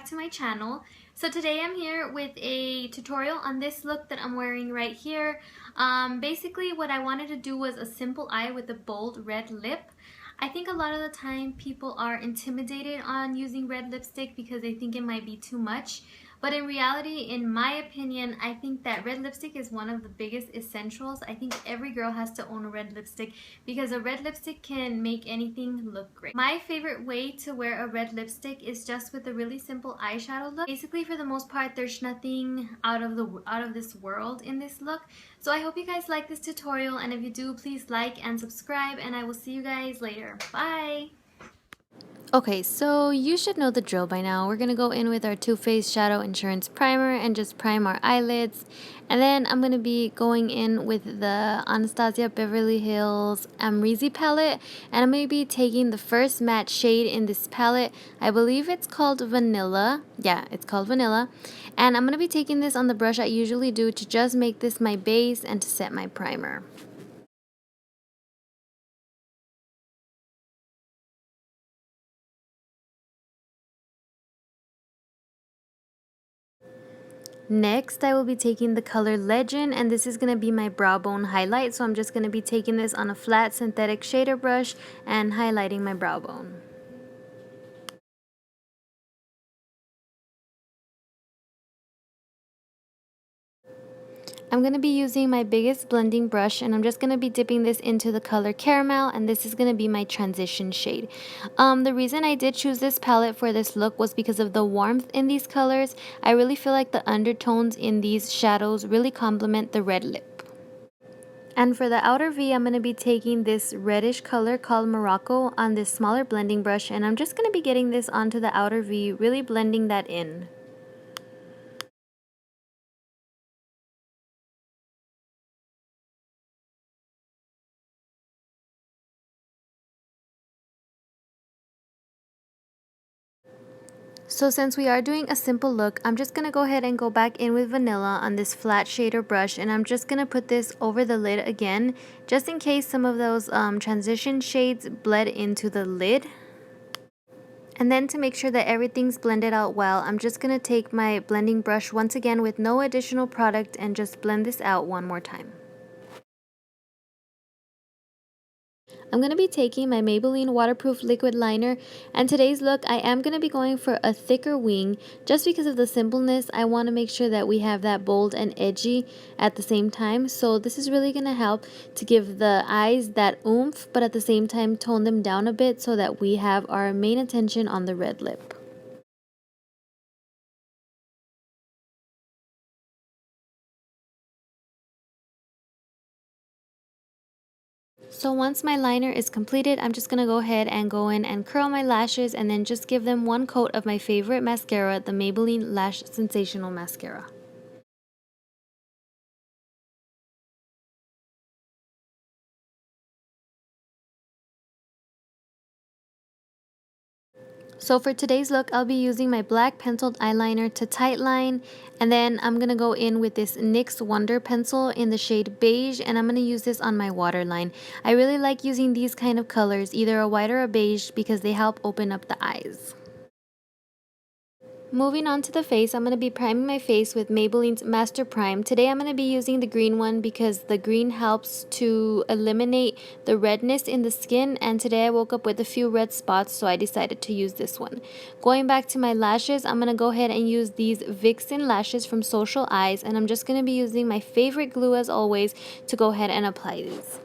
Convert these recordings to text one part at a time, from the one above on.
back to my channel. So today I'm here with a tutorial on this look that I'm wearing right here. Basically what I wanted to do was a simple eye with a bold red lip. I think a lot of the time people are intimidated on using red lipstick because they think it might be too much. But in reality, in my opinion, I think that red lipstick is one of the biggest essentials. I think every girl has to own a red lipstick because a red lipstick can make anything look great. My favorite way to wear a red lipstick is just with a really simple eyeshadow look. Basically, for the most part, there's nothing out of this world in this look. So I hope you guys like this tutorial, and if you do, please like and subscribe, and I will see you guys later. Bye! Okay, so you should know the drill by now. We're going to go in with our Too Faced Shadow Insurance Primer and just prime our eyelids. And then I'm going to be going in with the Anastasia Beverly Hills Amrezy palette. And I'm going to be taking the first matte shade in this palette. I believe it's called Vanilla. Yeah, it's called Vanilla. And I'm going to be taking this on the brush I usually do to just make this my base and to set my primer. Next, I will be taking the color Legend, and this is going to be my brow bone highlight. So I'm just going to be taking this on a flat synthetic shader brush and highlighting my brow bone. I'm going to be using my biggest blending brush, and I'm just going to be dipping this into the color Caramel, and this is going to be my transition shade. The reason I did choose this palette for this look was because of the warmth in these colors. I really feel like the undertones in these shadows really complement the red lip. And for the outer V, I'm going to be taking this reddish color called Morocco on this smaller blending brush, and I'm just going to be getting this onto the outer V, really blending that in. So since we are doing a simple look, I'm just going to go ahead and go back in with Vanilla on this flat shader brush, and I'm just going to put this over the lid again, just in case some of those transition shades bled into the lid. And then to make sure that everything's blended out well, I'm just going to take my blending brush once again with no additional product and just blend this out one more time. I'm going to be taking my Maybelline waterproof liquid liner, and today's look I am going to be going for a thicker wing just because of the simpleness. I want to make sure that we have that bold and edgy at the same time, so this is really going to help to give the eyes that oomph, but at the same time tone them down a bit so that we have our main attention on the red lip. So once my liner is completed, I'm just going to go ahead and go in and curl my lashes and then just give them one coat of my favorite mascara, the Maybelline Lash Sensational Mascara. So for today's look, I'll be using my black penciled eyeliner to tightline, and then I'm going to go in with this NYX Wonder pencil in the shade Beige, and I'm going to use this on my waterline. I really like using these kind of colors, either a white or a beige, because they help open up the eyes. Moving on to the face, I'm going to be priming my face with Maybelline's Master Prime. Today I'm going to be using the green one because the green helps to eliminate the redness in the skin, and today I woke up with a few red spots, so I decided to use this one. Going back to my lashes, I'm going to go ahead and use these Vixen lashes from Social Eyes, and I'm just going to be using my favorite glue as always to go ahead and apply these.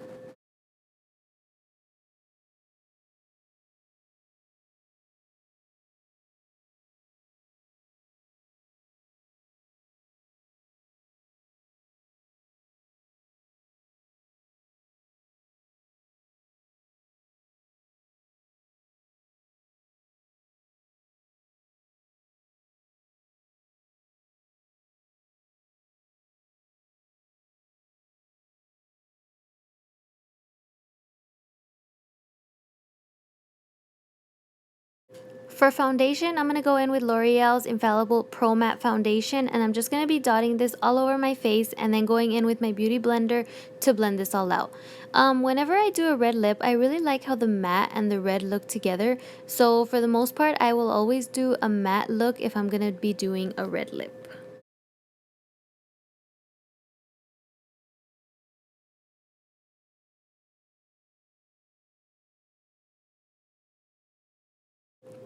For foundation, I'm going to go in with L'Oreal's Infallible Pro Matte Foundation, and I'm just going to be dotting this all over my face and then going in with my beauty blender to blend this all out. Whenever I do a red lip, I really like how the matte and the red look together. So for the most part, I will always do a matte look if I'm going to be doing a red lip.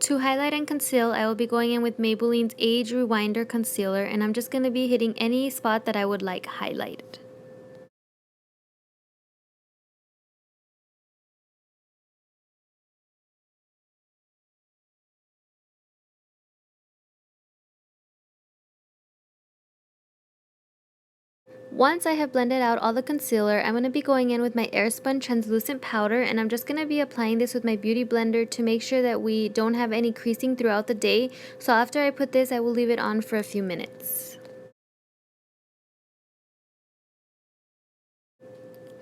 To highlight and conceal, I will be going in with Maybelline's Age Rewinder Concealer, and I'm just going to be hitting any spot that I would like highlighted. Once I have blended out all the concealer, I'm going to be going in with my Airspun Translucent Powder, and I'm just going to be applying this with my beauty blender to make sure that we don't have any creasing throughout the day. So after I put this, I will leave it on for a few minutes.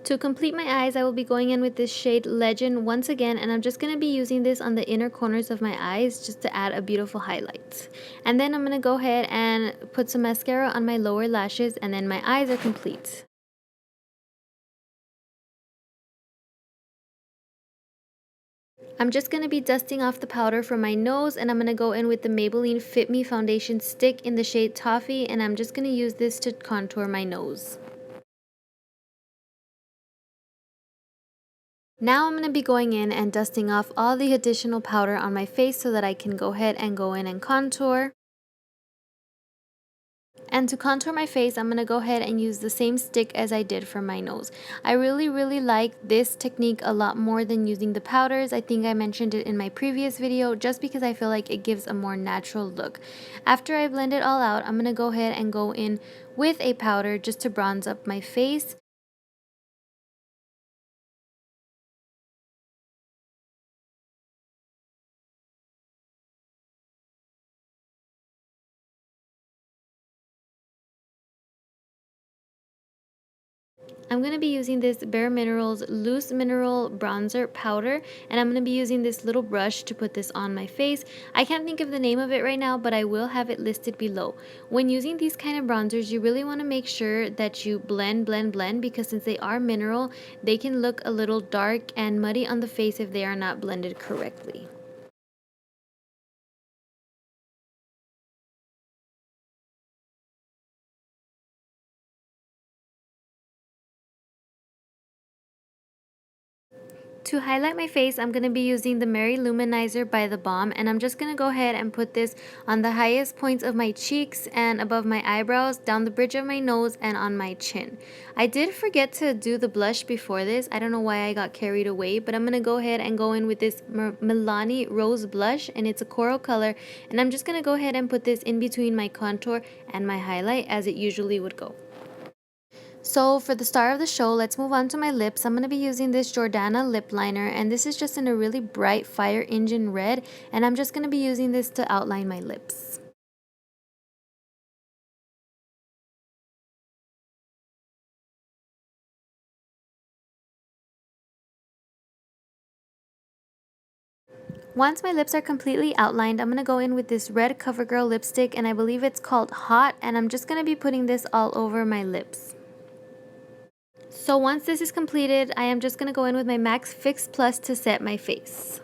To complete my eyes, I will be going in with this shade Legend once again, and I'm just going to be using this on the inner corners of my eyes just to add a beautiful highlight. And then I'm going to go ahead and put some mascara on my lower lashes, and then my eyes are complete. I'm just going to be dusting off the powder from my nose, and I'm going to go in with the Maybelline Fit Me Foundation Stick in the shade Toffee, and I'm just going to use this to contour my nose. Now I'm going to be going in and dusting off all the additional powder on my face so that I can go ahead and go in and contour. And to contour my face, I'm going to go ahead and use the same stick as I did for my nose. I really like this technique a lot more than using the powders. I think I mentioned it in my previous video just because I feel like it gives a more natural look. After I blend it all out, I'm going to go ahead and go in with a powder just to bronze up my face. I'm going to be using this Bare Minerals Loose Mineral Bronzer Powder, and I'm going to be using this little brush to put this on my face. I can't think of the name of it right now, but I will have it listed below. When using these kind of bronzers, you really want to make sure that you blend, because since they are mineral, they can look a little dark and muddy on the face if they are not blended correctly. To highlight my face, I'm going to be using the Mary Luminizer by The Balm, and I'm just going to go ahead and put this on the highest points of my cheeks and above my eyebrows, down the bridge of my nose, and on my chin. I did forget to do the blush before this. I don't know why I got carried away, but I'm going to go ahead and go in with this Milani Rose Blush, and it's a coral color, and I'm just going to go ahead and put this in between my contour and my highlight as it usually would go. So for the star of the show, let's move on to my lips. I'm going to be using this Jordana lip liner, and this is just in a really bright fire engine red, and I'm just going to be using this to outline my lips. Once my lips are completely outlined, I'm going to go in with this red CoverGirl lipstick, and I believe it's called Hot, and I'm just going to be putting this all over my lips. So once this is completed, I am just going to go in with my MAC Fix Plus to set my face.